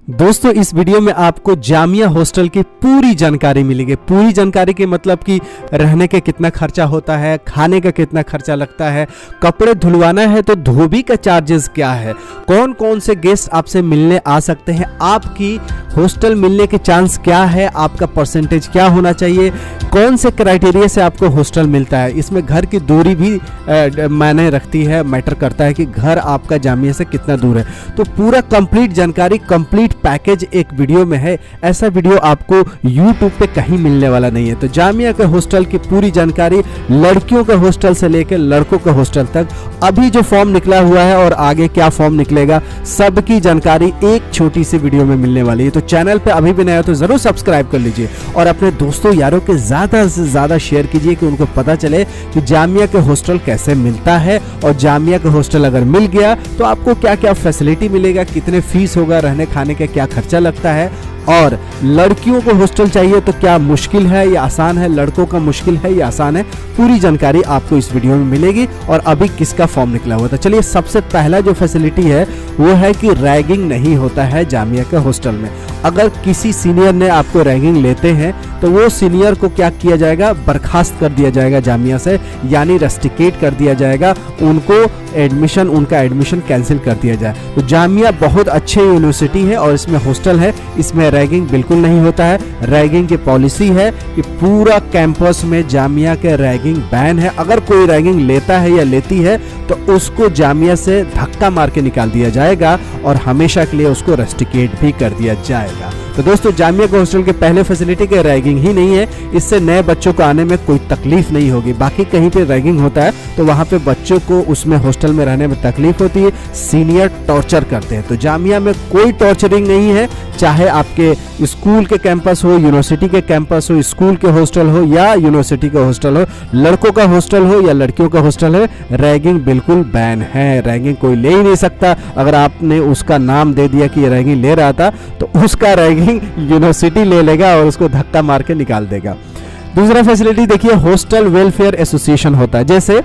दोस्तों इस वीडियो में आपको जामिया हॉस्टल की पूरी जानकारी मिलेगी। पूरी जानकारी के मतलब कि रहने के कितना खर्चा होता है, खाने का कितना खर्चा लगता है, कपड़े धुलवाना है तो धोबी का चार्जेस क्या है, कौन कौन से गेस्ट आपसे मिलने आ सकते हैं, आपकी हॉस्टल मिलने के चांस क्या है, आपका परसेंटेज क्या होना चाहिए, कौन से क्राइटेरिया से आपको हॉस्टल मिलता है। इसमें घर की दूरी भी मायने रखती है, मैटर करता है कि घर आपका जामिया से कितना दूर है। तो पूरा कंप्लीट जानकारी, कंप्लीट पैकेज एक वीडियो में है। ऐसा वीडियो आपको YouTube पे कहीं मिलने वाला नहीं है। तो जामिया के हॉस्टल की पूरी जानकारी, लड़कियों के हॉस्टल से लेकर लड़कों के हॉस्टल तक, अभी जो फॉर्म निकला हुआ है और आगे क्या फॉर्म निकलेगा, सबकी जानकारी एक छोटी सी वीडियो में मिलने वाली है। तो चैनल पे अभी भी नया हो तो जरूर सब्सक्राइब कर लीजिए और अपने दोस्तों यारों के ज्यादा से ज्यादा शेयर कीजिए कि उनको पता चले कि जामिया के हॉस्टल कैसे मिलता है, और जामिया के हॉस्टल अगर मिल गया तो आपको क्या क्या फैसिलिटी मिलेगा, कितने फीस होगा, रहने खाने का क्या खर्चा लगता है, और लड़कियों को हॉस्टल चाहिए तो क्या मुश्किल है या आसान है, लड़कों का मुश्किल है या आसान है, पूरी जानकारी आपको इस वीडियो में मिलेगी। और अभी किसका फॉर्म निकला हुआ था, चलिए सबसे पहला जो फैसिलिटी है वो है कि रैगिंग नहीं होता है जामिया के हॉस्टल में। अगर किसी सीनियर ने आपको रैगिंग लेते हैं तो वो सीनियर को क्या किया जाएगा, बर्खास्त कर दिया जाएगा जामिया से, यानी रस्टिकेट कर दिया जाएगा, उनको एडमिशन, उनका एडमिशन कैंसिल कर दिया जाए। तो जामिया बहुत अच्छी यूनिवर्सिटी है और इसमें हॉस्टल है, इसमें रैगिंग बिल्कुल नहीं होता है। रैगिंग की पॉलिसी है कि पूरा कैंपस में जामिया के रैगिंग बैन है। अगर कोई रैगिंग लेता है या लेती है तो उसको जामिया से धक्का मार के निकाल दिया जाएगा और हमेशा के लिए उसको रस्टिकेट भी कर दिया जाएगा। तो दोस्तों जामिया के हॉस्टल के पहले फैसिलिटी के रैगिंग ही नहीं है, इससे नए बच्चों को आने में कोई तकलीफ नहीं होगी। बाकी कहीं पे रैगिंग होता है तो वहाँ पे बच्चों को उसमें हॉस्टल में रहने में तकलीफ होती है, सीनियर टॉर्चर करते हैं। तो जामिया में कोई टॉर्चरिंग नहीं है, चाहे आपके स्कूल के कैंपस हो, यूनिवर्सिटी के कैंपस हो, स्कूल के हॉस्टल हो या यूनिवर्सिटी का हॉस्टल हो, लड़कों का हॉस्टल हो या लड़कियों का हॉस्टल है, रैगिंग बिल्कुल बैन है। रैगिंग कोई ले ही नहीं सकता। अगर आपने उसका नाम दे दिया कि ये रैगिंग ले रहा था तो उसका रैगिंग यूनिवर्सिटी ले लेगा और उसको धक्का मार के निकाल देगा। दूसरा फैसिलिटी देखिए, हॉस्टल वेलफेयर एसोसिएशन होता है। जैसे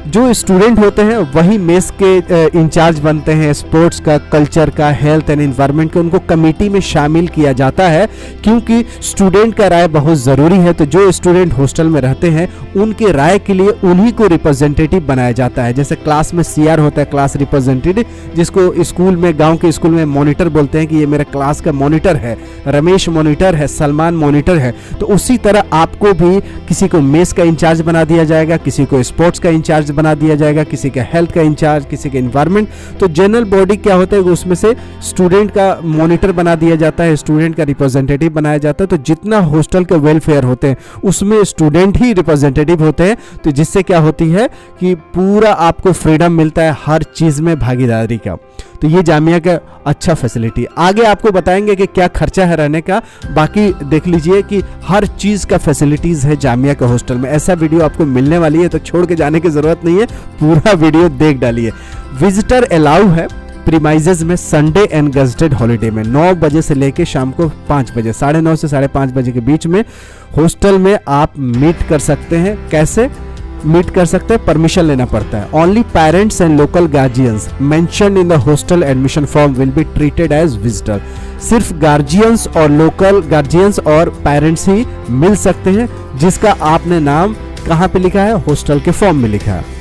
जो स्टूडेंट होते हैं वही मेस के इंचार्ज बनते हैं, स्पोर्ट्स का, कल्चर का, हेल्थ एंड एनवायरनमेंट का, उनको कमेटी में शामिल किया जाता है क्योंकि स्टूडेंट का राय बहुत ज़रूरी है। तो जो स्टूडेंट हॉस्टल में रहते हैं उनके राय के लिए उन्हीं को रिप्रेजेंटेटिव बनाया जाता है। जैसे क्लास में CR होता है, क्लास रिप्रेजेंटेटिव, जिसको स्कूल में, गाँव के स्कूल में मॉनिटर बोलते हैं कि ये मेरा क्लास का मॉनिटर है, रमेश मॉनिटर है, सलमान मॉनिटर है। तो उसी तरह आपको भी किसी को मेस का इंचार्ज बना दिया जाएगा, किसी को स्पोर्ट्स का इंचार्ज बना दिया जाएगा, किसी का हेल्थ का इंचार्ज, किसी का एनवायरनमेंट। तो जनरल बॉडी क्या होता है, उसमें से स्टूडेंट का मॉनिटर बना दिया जाता है, स्टूडेंट का रिप्रेजेंटेटिव बनाया जाता है। तो जितना हॉस्टल के वेलफेयर होते हैं उसमें स्टूडेंट ही रिप्रेजेंटेटिव होते हैं। तो जिससे क्या होती है कि पूरा आपको फ्रीडम मिलता है हर चीज में भागीदारी का। तो ये जामिया का अच्छा फैसिलिटी। आगे आपको बताएंगे कि क्या खर्चा है रहने का, बाकी देख लीजिए कि हर चीज़ का फैसिलिटीज़ है जामिया के हॉस्टल में। ऐसा वीडियो आपको मिलने वाली है तो छोड़ के जाने की ज़रूरत नहीं है, पूरा वीडियो देख डालिए। विजिटर अलाउ है प्रीमाइजेज में संडे एंड गजटेड हॉलीडे में 9 बजे से लेके शाम को 5 बजे, 9:30 से 5:30 बजे के बीच में हॉस्टल में आप मीट कर सकते हैं। कैसे मीट कर सकते हैं, परमिशन लेना पड़ता है। Only parents and local guardians mentioned in the hostel admission form will be treated as visitor. सिर्फ गार्जियंस और लोकल गार्जियंस और पेरेंट्स ही मिल सकते हैं, जिसका आपने नाम कहाँ पे लिखा है, हॉस्टल के फॉर्म में लिखा है।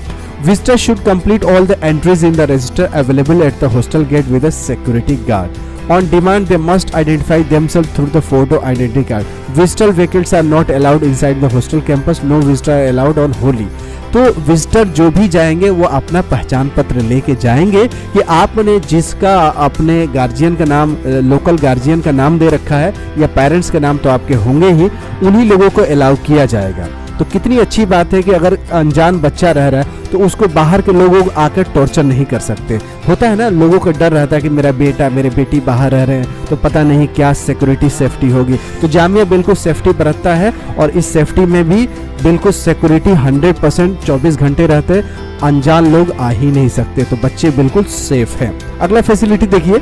Visitors should complete all the entries in the register available at the hostel gate with a security guard. On demand, they must identify themselves through the photo identity card. Visitor vehicles are not allowed inside the hostel campus. No visitor are allowed on Holi. तो visitor जो भी जाएंगे वो अपना पहचान पत्र लेके जाएंगे कि आपने जिसका अपने गार्जियन का नाम, लोकल गार्जियन का नाम दे रखा है या पेरेंट्स का नाम तो आपके होंगे ही, उन्हीं लोगों को अलाउ किया जाएगा। तो कितनी अच्छी बात है कि अगर अनजान बच्चा रह रहा है तो उसको बाहर के लोग आकर टॉर्चर नहीं कर सकते। होता है ना, लोगों को डर रहता है कि मेरा बेटा, मेरे बेटी बाहर रह रहे हैं तो पता नहीं क्या सिक्योरिटी सेफ्टी होगी। तो जामिया बिल्कुल सेफ्टी बरतता है और इस सेफ्टी में भी बिल्कुल सिक्योरिटी 100% 24 घंटे रहते हैं, अनजान लोग आ ही नहीं सकते। तो बच्चे बिल्कुल सेफ हैं। अगला फैसिलिटी देखिए,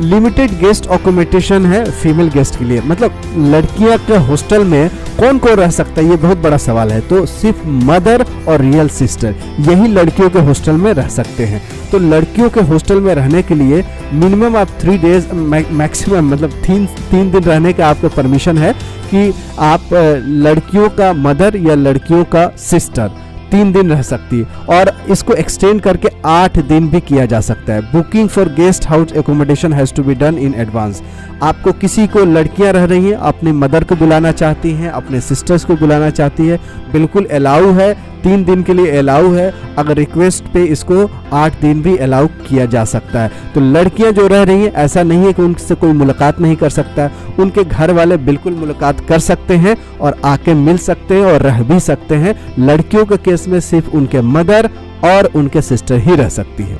लिमिटेड गेस्ट अकोमोडेशन है फीमेल गेस्ट के लिए, मतलब लड़कियां के हॉस्टल में कौन कौन रह सकता है, ये बहुत बड़ा सवाल है। तो सिर्फ मदर और रियल सिस्टर यही लड़कियों के हॉस्टल में रह सकते हैं। तो लड़कियों के हॉस्टल में रहने के लिए मिनिमम आप 3 डेज मैक्सिमम मतलब 3 दिन रहने का आपको परमिशन है कि आप लड़कियों का मदर या लड़कियों का सिस्टर 3 दिन रह सकती है, और इसको एक्सटेंड करके 8 दिन भी किया जा सकता है। Booking for guest house accommodation has to be done in advance. आपको किसी को लड़कियां रह रही हैं, अपने मदर को बुलाना चाहती हैं, अपने सिस्टर्स को बुलाना चाहती है, बिल्कुल अलाउ है, 3 दिन के लिए अलाउ है। अगर रिक्वेस्ट पे इसको 8 दिन भी अलाउ किया जा सकता है। तो लड़कियां जो रह रही हैं, ऐसा नहीं है कि उनसे कोई मुलाकात नहीं कर सकता, उनके घर वाले बिल्कुल मुलाकात कर सकते हैं और आके मिल सकते हैं और रह भी सकते हैं। लड़कियों के केस में सिर्फ उनके मदर और उनके सिस्टर ही रह सकती है,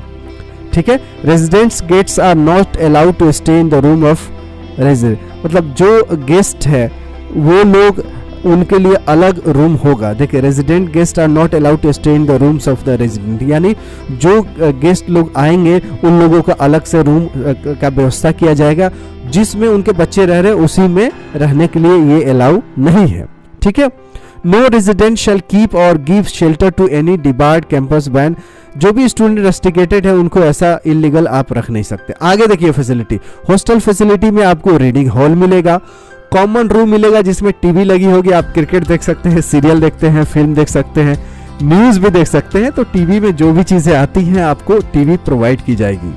ठीक है। Residents guests are not allowed to stay in the room of resident, मतलब जो गेस्ट है वो लोग, उनके लिए अलग रूम होगा। देखिए, resident guest are not allowed to stay in the rooms of the resident, यानी जो गेस्ट लोग आएंगे उन लोगों का अलग से रूम का व्यवस्था किया जाएगा, जिसमें उनके बच्चे रह रहे हैं उसी में रहने के लिए ये अलाउ नहीं है, ठीक है। No resident shall keep or give shelter to any debarred campus ban, जो भी स्टूडेंट रेस्ट्रिकेटेड है उनको ऐसा इलीगल आप रख नहीं सकते। आगे देखिए फैसिलिटी, हॉस्टल फैसिलिटी में आपको रीडिंग हॉल मिलेगा, कॉमन रूम मिलेगा जिसमें टीवी लगी होगी, आप क्रिकेट देख सकते हैं, सीरियल देखते हैं, फिल्म देख सकते हैं, न्यूज़ भी देख सकते हैं। तो टीवी में जो भी चीज़ें आती हैं आपको टीवी प्रोवाइड की जाएगी।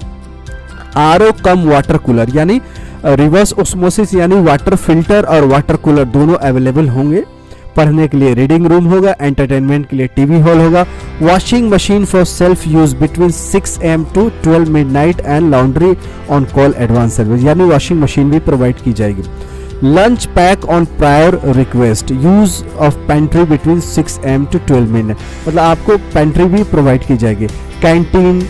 आरओ कम वाटर कूलर, यानी रिवर्स ऑस्मोसिस यानी वाटर फिल्टर और वाटर कूलर दोनों अवेलेबल होंगे। पढ़ने के लिए रीडिंग रूम होगा, एंटरटेनमेंट के लिए टीवी हॉल होगा। Washing machine for self use between 6 AM to 12 midnight and laundry on call advance service, यानी वॉशिंग मशीन भी प्रोवाइड की जाएगी। Lunch pack on prior request, use of pantry between 6 AM to 12 midnight, मतलब आपको pantry भी provide की जाएगी। Canteen,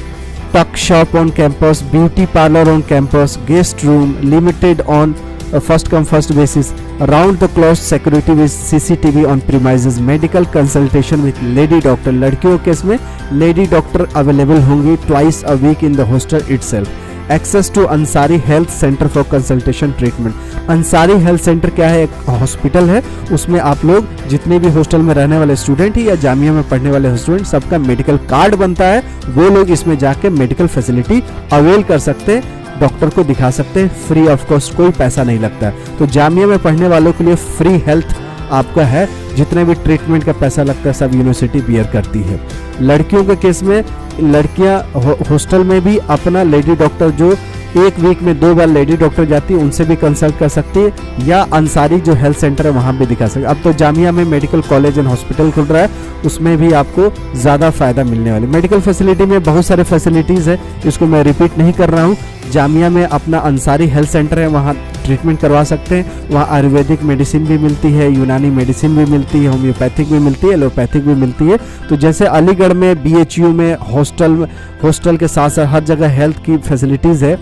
tuck shop on campus, beauty parlour on campus, guest room limited on first come first basis, round the clock security with CCTV on premises, medical consultation with lady doctor, लड़कियों के इसमें lady doctor available होंगी twice a week in the hostel itself. Access to Ansari health centre for consultation treatment, Ansari health centre क्या है, एक hospital है, उसमें आप लोग जितने भी हॉस्टल में रहने वाले स्टूडेंट ही या जामिया में पढ़ने वाले स्टूडेंट, सबका मेडिकल कार्ड बनता है, वो लोग इसमें जाके मेडिकल फैसिलिटी अवेल कर सकते हैं, डॉक्टर को दिखा सकते हैं, फ्री ऑफ कॉस्ट, कोई पैसा नहीं लगता है। तो जामिया में पढ़ने वालों के लिए फ्री हेल्थ आपका है, जितने भी ट्रीटमेंट का पैसा लगता है सब यूनिवर्सिटी बियर करती है। लड़कियों के केस में लड़कियां हॉस्टल में भी अपना लेडी डॉक्टर, जो 1 वीक में 2 बार लेडी डॉक्टर जाती है, उनसे भी कंसल्ट कर सकती है, या अंसारी जो हेल्थ सेंटर है वहाँ भी दिखा सकते। अब तो जामिया में मेडिकल कॉलेज एंड हॉस्पिटल खुल रहा है, उसमें भी आपको ज़्यादा फायदा मिलने वाली। मेडिकल फैसिलिटी में बहुत सारे फैसिलिटीज़ है, इसको मैं रिपीट नहीं कर रहा हूँ। जामिया में अपना अंसारी हेल्थ सेंटर है, वहाँ ट्रीटमेंट करवा सकते हैं, वहाँ आयुर्वेदिक मेडिसिन भी मिलती है, यूनानी मेडिसिन भी मिलती है, होम्योपैथिक भी मिलती है, एलोपैथिक भी मिलती है। तो जैसे अलीगढ़ में BHU में हॉस्टल के साथ साथ हर जगह हेल्थ की फैसिलिटीज़ है,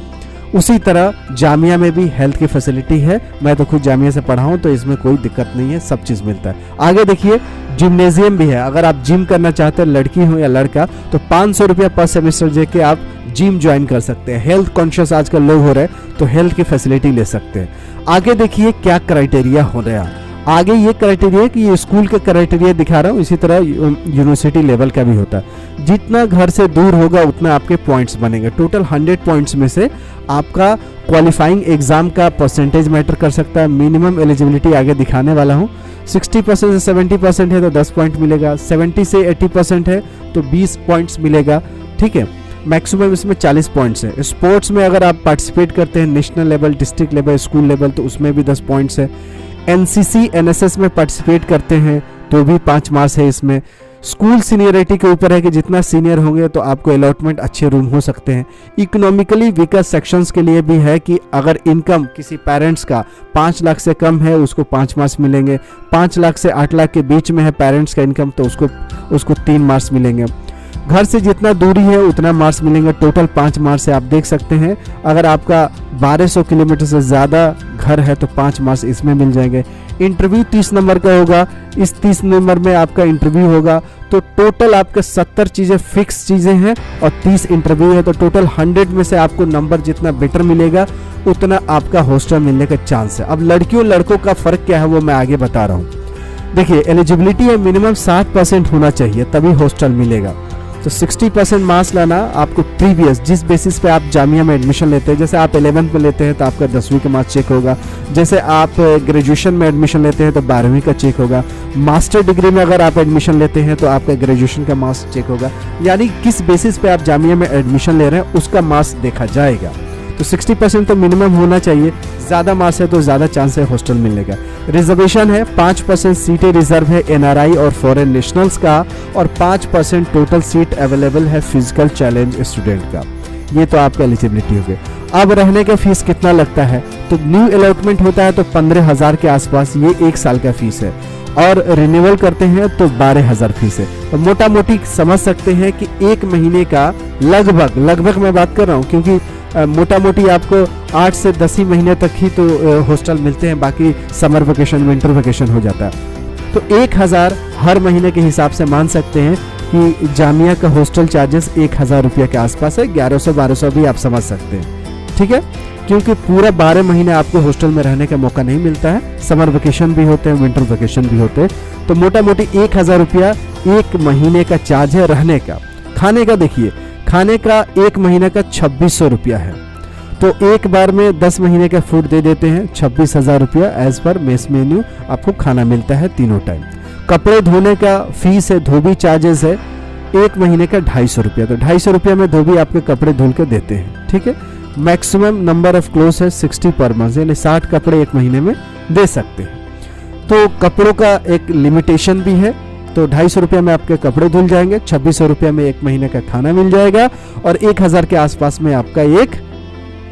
उसी तरह जामिया में भी हेल्थ की फैसिलिटी है। मैं तो खुद जामिया से पढ़ा हूँ, तो इसमें कोई दिक्कत नहीं है, सब चीज़ मिलता है। आगे देखिए, जिम्नेजियम भी है, अगर आप जिम करना चाहते हैं, लड़की हो या लड़का, तो 500 रुपया पर सेमेस्टर दे के आप जिम ज्वाइन कर सकते हैं। हेल्थ कॉन्शियस आजकल लोग हो रहे हैं, तो हेल्थ की फैसिलिटी ले सकते हैं। आगे देखिए क्या क्राइटेरिया हो रहा है। आगे ये क्राइटेरिया कि ये स्कूल के क्राइटेरिया दिखा रहा हूँ, इसी तरह यूनिवर्सिटी लेवल का भी होता है। जितना घर से दूर होगा उतना आपके पॉइंट्स बनेंगे। टोटल 100 पॉइंट्स में से आपका क्वालिफाइंग एग्जाम का परसेंटेज मैटर कर सकता है। मिनिमम एलिजिबिलिटी आगे दिखाने वाला हूँ। 60% से 70% है तो 10 पॉइंट मिलेगा, 70 से 80% है तो 20 पॉइंट्स मिलेगा, ठीक है। मैक्सिमम इसमें 40 पॉइंट्स है। स्पोर्ट्स में अगर आप पार्टिसिपेट करते हैं national level, district level, school level, तो उसमें भी 10 पॉइंट्स है। NCC NSS में पार्टिसिपेट करते हैं तो भी 5 मार्क्स है इसमें। स्कूल सीनियरिटी के ऊपर है कि जितना सीनियर होंगे तो आपको अलॉटमेंट अच्छे रूम हो सकते हैं। इकोनॉमिकली वीकर सेक्शंस के लिए भी है कि अगर इनकम किसी पेरेंट्स का 5 लाख से कम है उसको 5 मार्क्स मिलेंगे, 5 लाख से 8 लाख के बीच में है पेरेंट्स का इनकम तो उसको 3 मार्क्स मिलेंगे। घर से जितना दूरी है उतना मार्क्स मिलेंगे। टोटल 5 मार्क्स है, आप देख सकते हैं। अगर आपका 1200 किलोमीटर से ज़्यादा घर है तो 5 मार्क्स इसमें मिल जाएंगे। इंटरव्यू 30 नंबर का होगा, इस 30 नंबर में आपका इंटरव्यू होगा। तो टोटल आपके 70 चीज़ें फिक्स चीज़ें हैं और 30 इंटरव्यू है, तो टोटल 100 में से आपको नंबर जितना बेटर मिलेगा उतना आपका हॉस्टल मिलने का चांस है। अब लड़कियों लड़कों का फ़र्क क्या है वो मैं आगे बता रहा हूँ। देखिए, एलिजिबिलिटी है मिनिमम 7% होना चाहिए तभी हॉस्टल मिलेगा। तो 60% मार्क्स लाना आपको प्रीवियस, जिस बेसिस पे आप जामिया में एडमिशन लेते हैं, जैसे आप 11th में लेते हैं तो आपका 10वीं का मार्क्स चेक होगा, जैसे आप ग्रेजुएशन में एडमिशन लेते हैं तो 12वीं का चेक होगा, मास्टर डिग्री में अगर आप एडमिशन लेते हैं तो आपका ग्रेजुएशन का मार्क्स चेक होगा, यानी किस बेसिस पे आप जामिया में एडमिशन ले रहे हैं उसका मार्क्स देखा जाएगा। तो 60% तो मिनिमम होना चाहिए, ज़्यादा मार्क्स है तो ज़्यादा चांस है हॉस्टल मिलने का। रिजर्वेशन है, 5% सीटें रिजर्व है एनआरआई और फॉरेन नेशनल्स का, और 5% टोटल सीट अवेलेबल है फिजिकल चैलेंज स्टूडेंट का। ये तो आपका एलिजिबिलिटी हो गया। अब रहने का फीस कितना लगता है, तो न्यू अलॉटमेंट होता है तो 15,000 के आसपास, ये 1 साल का फीस है, और रिन्यूअल करते हैं तो 12,000 फीस है। तो मोटा मोटी समझ सकते हैं कि 1 महीने का लगभग मैं बात कर रहा हूँ, क्योंकि मोटा मोटी आपको 8 से 10 ही महीने तक ही तो हॉस्टल मिलते हैं, बाकी समर वेकेशन विंटर वेकेशन हो जाता है। तो 1,000 हर महीने के हिसाब से मान सकते हैं कि जामिया का हॉस्टल चार्जेस 1,000 रुपये के आसपास है। 1100-1200 भी आप समझ सकते हैं, ठीक है, क्योंकि पूरा 12 महीने आपको हॉस्टल में रहने का मौका नहीं मिलता है। समर वेकेशन भी होते हैं, विंटर वेकेशन भी होते हैं। तो मोटा मोटी 1,000 रुपया 1 महीने का चार्ज है रहने का। खाने का देखिए, खाने का 1 महीने का 2600 रुपया है, तो एक बार में 10 महीने का फूड दे देते हैं। 26,000 रुपया एज पर मेस मेन्यू आपको खाना मिलता है तीनों टाइम। कपड़े धोने का फीस है, धोबी चार्जेस है 1 महीने का 250 रुपया, तो 250 रुपया में धोबी आपके कपड़े धुल के देते हैं, ठीक है। मैक्सिमम नंबर ऑफ क्लोथ है 60 पर मंथ, यानी 60 कपड़े 1 महीने में दे सकते हैं। तो कपड़ों का एक लिमिटेशन भी है, तो 250 रुपये में आपके कपड़े धुल जाएंगे, 2600 रुपये में 1 महीने का खाना मिल जाएगा, और 1,000 के आसपास में आपका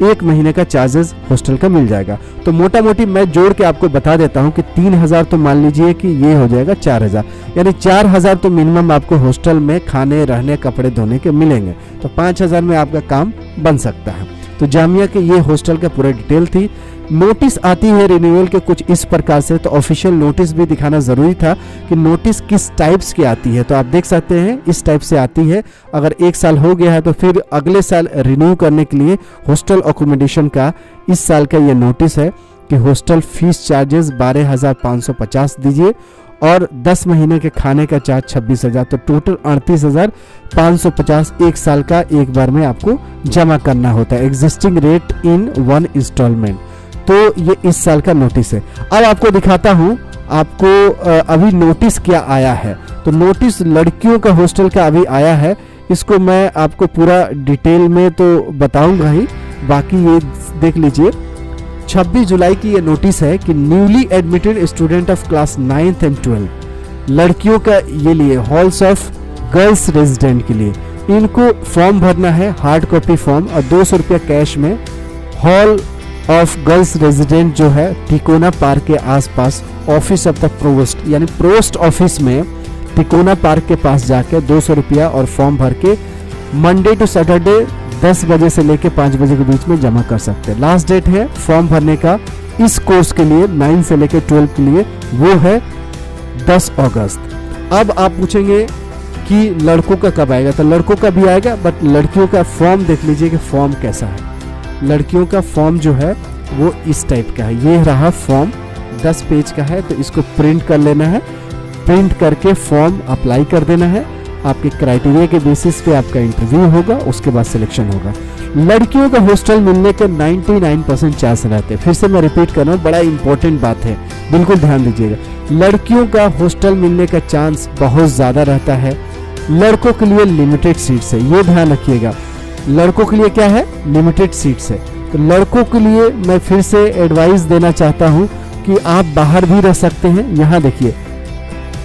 एक महीने का चार्जेस हॉस्टल का मिल जाएगा। तो मोटा मोटी मैं जोड़ के आपको बता देता हूं कि 3,000 तो मान लीजिए कि ये हो जाएगा 4,000, यानी 4,000 तो मिनिमम आपको हॉस्टल में खाने रहने कपड़े धोने के मिलेंगे। तो 5,000 में आपका काम बन सकता है। तो जामिया के ये हॉस्टल का पूरा डिटेल थी। नोटिस आती है रिन्यूअल के कुछ इस प्रकार से, तो ऑफिशियल नोटिस भी दिखाना ज़रूरी था कि नोटिस किस टाइप्स की आती है। तो आप देख सकते हैं इस टाइप से आती है। अगर 1 साल हो गया है तो फिर अगले साल रिन्यू करने के लिए हॉस्टल अकोमोडेशन का इस साल का ये नोटिस है कि हॉस्टल फीस चार्जेस 12,550 दीजिए, और 10 महीने के खाने का चार्ज 26,000, तो टोटल 38,550 1 साल का एक बार में आपको जमा करना होता है। Existing rate in 1 instalment. तो ये इस साल का नोटिस है। अब आपको दिखाता हूँ आपको अभी नोटिस क्या आया है। तो नोटिस लड़कियों का हॉस्टल का अभी आया है, इसको मैं आपको पूरा डिटेल में तो बताऊंगा ही, बाकी ये देख लीजिए। 26 जुलाई की ये नोटिस है कि newly admitted student of class 9th and 12 लड़कियों का ये लिए हॉल्स ऑफ गर्ल्स रेजिडेंट के लिए इनको फॉर्म भरना है, हार्ड कॉपी फॉर्म, और 200 रुपया कैश में। हॉल ऑफ गर्ल्स रेजिडेंट जो है तिकोना पार्क के आसपास ऑफिस ऑफ द प्रोवोस्ट, यानी प्रोवोस्ट ऑफिस में तिकोना पार्क के पास जाके 200 रुपया और फॉर्म भर के मंडे टू सैटरडे 10 बजे से लेके 5 बजे के बीच में जमा कर सकते हैं। लास्ट डेट है फॉर्म भरने का इस कोर्स के लिए 9 से लेके 12 के लिए, वो है 10 अगस्त। अब आप पूछेंगे कि लड़कों का कब आएगा, तो लड़कों का भी आएगा, बट लड़कियों का फॉर्म देख लीजिए कि फॉर्म कैसा है। लड़कियों का फॉर्म जो है वो इस टाइप का है। ये रहा फॉर्म, 10 पेज का है, तो इसको प्रिंट कर लेना है। प्रिंट करके फॉर्म अप्लाई कर देना है। आपके क्राइटेरिया के बेसिस पे आपका इंटरव्यू होगा, उसके बाद सिलेक्शन होगा। लड़कियों का हॉस्टल मिलने के 99% चांस रहते हैं। फिर से मैं रिपीट कर रहा हूँ, बड़ा इंपॉर्टेंट बात है, बिल्कुल ध्यान दीजिएगा। लड़कियों का हॉस्टल मिलने का चांस बहुत ज़्यादा रहता है। लड़कों के लिए लिमिटेड सीट्स है, ये ध्यान रखिएगा। लड़कों के लिए क्या है, लिमिटेड सीट्स है। तो लड़कों के लिए मैं फिर से एडवाइस देना चाहता हूँ कि आप बाहर भी रह सकते हैं। यहाँ देखिए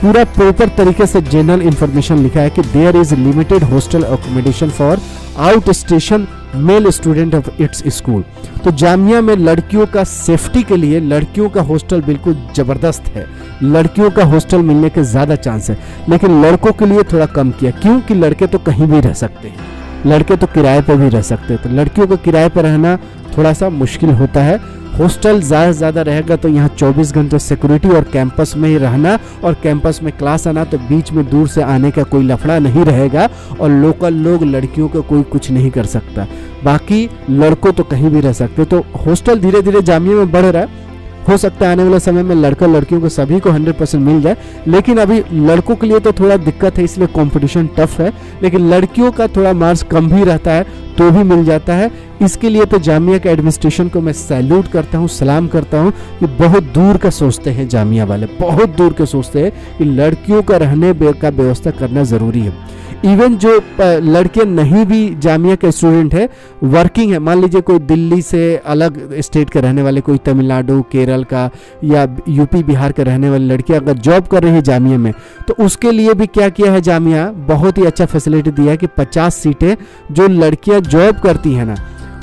पूरा प्रॉपर तरीके से जनरल इंफॉर्मेशन लिखा है कि there is limited hostel accommodation for outstation male student of its school. तो जामिया में लड़कियों का सेफ्टी के लिए लड़कियों का हॉस्टल बिल्कुल ज़बरदस्त है। लड़कियों का हॉस्टल मिलने के ज़्यादा चांस है, लेकिन लड़कों के लिए थोड़ा कम किया, क्योंकि लड़के तो कहीं भी रह सकते हैं, लड़के तो किराए पर भी रह सकते हैं। तो लड़कियों को किराए पर रहना थोड़ा सा मुश्किल होता है। हॉस्टल ज़्यादा से ज़्यादा रहेगा तो यहाँ 24 घंटे सिक्योरिटी और कैंपस में ही रहना और कैंपस में क्लास आना, तो बीच में दूर से आने का कोई लफड़ा नहीं रहेगा और लोकल लोग लड़कियों को कोई कुछ नहीं कर सकता। बाकी लड़कों तो कहीं भी रह सकते। तो हॉस्टल धीरे धीरे जामिया में बढ़ रहा है, हो सकता है आने वाले समय में लड़का लड़कियों को सभी को 100% मिल जाए, लेकिन अभी लड़कों के लिए तो थोड़ा दिक्कत है, इसलिए कंपटीशन टफ है। लेकिन लड़कियों का थोड़ा मार्क्स कम भी रहता है तो भी मिल जाता है। इसके लिए तो जामिया के एडमिनिस्ट्रेशन को मैं सैल्यूट करता हूँ, सलाम करता हूँ कि बहुत दूर का सोचते हैं जामिया वाले, बहुत दूर के सोचते हैं कि लड़कियों का रहने का व्यवस्था करना ज़रूरी है। इवन जो लड़के नहीं भी जामिया के स्टूडेंट है, वर्किंग है, मान लीजिए कोई दिल्ली से अलग स्टेट के रहने वाले, कोई तमिलनाडु केरल का या यूपी बिहार के रहने वाली लड़की अगर जॉब कर रही है जामिया में, तो उसके लिए भी क्या किया है जामिया, बहुत ही अच्छा फैसिलिटी दिया है कि 50 सीटें जो लड़कियां जॉब करती हैं ना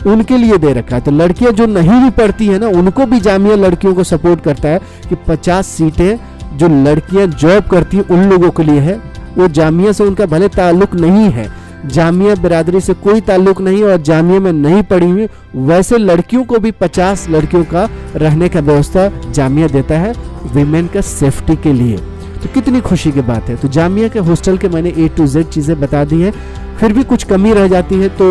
उनके लिए दे रखा है। तो लड़कियां जो नहीं भी पढ़ती है ना उनको भी जामिया लड़कियों को सपोर्ट करता है कि 50 सीटें जो लड़कियां जॉब करती हैं उन लोगों के लिए है। वो जामिया से उनका भले ताल्लुक नहीं है, जामिया बिरादरी से कोई ताल्लुक नहीं और जामिया में नहीं पढ़ी हुई, वैसे लड़कियों को भी 50 लड़कियों का रहने का व्यवस्था जामिया देता है विमेन का सेफ्टी के लिए। तो कितनी खुशी की बात है। तो जामिया के हॉस्टल के मैंने A to Z चीज़ें बता दी हैं, फिर भी कुछ कमी रह जाती है तो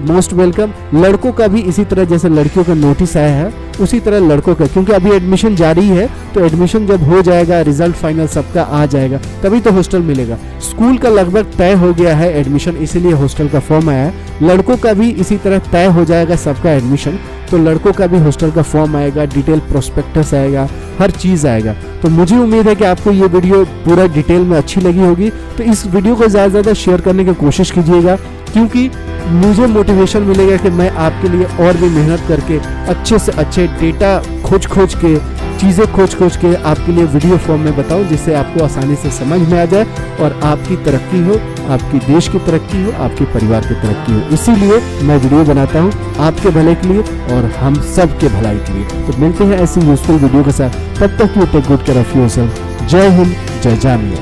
मोस्ट वेलकम। लड़कों का भी इसी तरह जैसे लड़कियों का नोटिस आया है उसी तरह लड़कों का, क्योंकि अभी एडमिशन जारी है, तो एडमिशन जब हो जाएगा, रिजल्ट फाइनल सबका आ जाएगा, तभी तो हॉस्टल मिलेगा। स्कूल का लगभग तय हो गया है एडमिशन, इसीलिए हॉस्टल का फॉर्म आया है। लड़कों का भी इसी तरह तय हो जाएगा सबका एडमिशन, तो लड़कों का भी हॉस्टल का फॉर्म आएगा, डिटेल प्रोस्पेक्टस आएगा, हर चीज़ आएगा। तो मुझे उम्मीद है कि आपको ये वीडियो पूरा डिटेल में अच्छी लगी होगी। तो इस वीडियो को ज़्यादा से ज़्यादा शेयर करने की कोशिश कीजिएगा, क्योंकि मुझे मोटिवेशन मिलेगा कि मैं आपके लिए और भी मेहनत करके अच्छे से अच्छे डेटा खोज के चीज़ें खोज के आपके लिए वीडियो फॉर्म में बताऊं, जिससे आपको आसानी से समझ में आ जाए और आपकी तरक्की हो, आपकी देश की तरक्की हो, आपके परिवार की तरक्की हो। इसीलिए मैं वीडियो बनाता हूं आपके भले के लिए और हम सब के भलाई के लिए। तो मिलते हैं ऐसी यूजफुल वीडियो के साथ, तब तक you take good care of yourself. जय हिंद, जय जामिया।